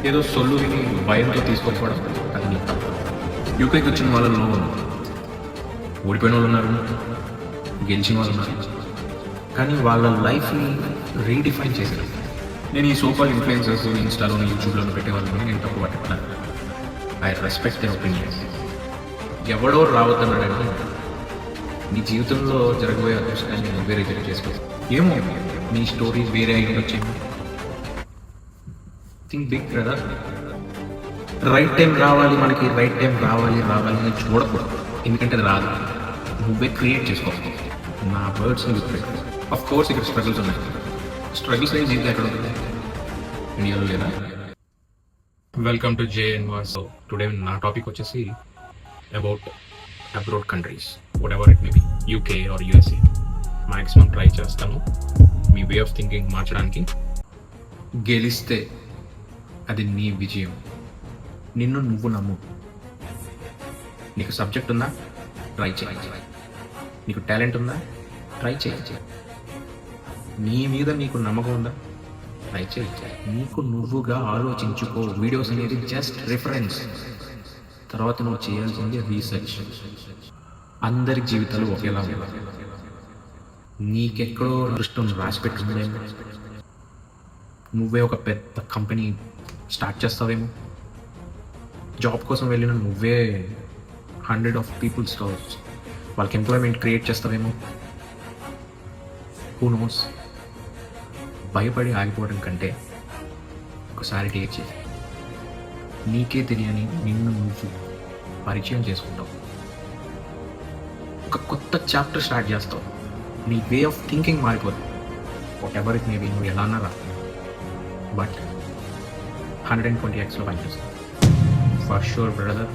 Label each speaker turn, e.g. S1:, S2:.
S1: ఏదో సొల్లు విని భయంతో తీసుకోకపోవడం అది నీ తప్పు. యూకేకి వచ్చిన వాళ్ళలో ఓడిపోయిన వాళ్ళు ఉన్నారు, గెలిచిన వాళ్ళు ఉన్నారు, కానీ వాళ్ళ లైఫ్ని రీడిఫైన్ చేశారు. నేను ఈ సోకాల్ ఇన్ఫ్లుయెన్సర్స్ ఇన్స్టాలోని యూట్యూబ్లోని పెట్టే వాళ్ళని నేను తప్పు పట్టుకున్నాను. I respect there opinions. ఎవడో రావద్దన్నాడని నీ జీవితంలో జరగబోయే అదృష్టాన్ని నేను వేరే చేసుకో. ఏమో నీ స్టోరీ వేరే అయిన వచ్చింది. Think big brother. Right time రావాలి, మనకి రైట్ టైం రావాలి అని చూడకూడదు, ఎందుకంటే అది రాదు. నువ్వే క్రియేట్ చేసుకో. నా వర్డ్స్ని గుర్తుపెట్టు. ఆఫ్ కోర్స్ ఇక్కడ స్ట్రగుల్స్ ఉన్నాయి. స్ట్రగుల్స్ అనేది జీవితం ఎక్కడ ఉంటుంది? ఇండియాలో లేదా? Welcome to JNY. So today నా టాపిక్ వచ్చేసి about abroad countries, whatever it may be, UK or USA. Maximum try చేస్తాను మీ వే ఆఫ్ థింకింగ్ మార్చడానికి. గెలిస్తే అది నీ విజయం. నిన్ను నువ్వు నమ్ము. నీకు సబ్జెక్ట్ ఉందా? ట్రై చేయి. నీకు టాలెంట్ ఉందా? ట్రై చేయి. నీ మీద నీకు నమ్మకం ఉందా? ట్రై చేయి. నీకు నువ్వుగా ఆలోచించుకో. వీడియోస్ అనేది జస్ట్ రిఫరెన్స్. తర్వాత నువ్వు చేయాల్సింది రీసెర్చ్. అందరి జీవితాలు ఒకేలా ఉండాలి. నీకెక్కడో దృష్టం రాసి పెట్టుకుందేమో. నువ్వే ఒక పెద్ద కంపెనీ స్టార్ట్ చేస్తావేమో. జాబ్ కోసం వెళ్ళిన నువ్వే 100 of పీపుల్స్ వాళ్ళకి ఎంప్లాయ్మెంట్ క్రియేట్ చేస్తావేమో. Who knows? భయపడి ఆగిపోవడం కంటే ఒకసారి టేక్ చేసి నీకే తెలియని నిన్ను నువ్వు పరిచయం చేసుకుంటావు. ఒక కొత్త చాప్టర్ స్టార్ట్ చేస్తావు. నీ వే ఆఫ్ థింకింగ్ మారిపోతుంది. వాట్ ఎవర్ ఇట్ మేబీ, నువ్వు ఎలా అన్నారా, బట్ 120x పనిచేస్తుంది ఫర్ షూర్ బ్రదర్.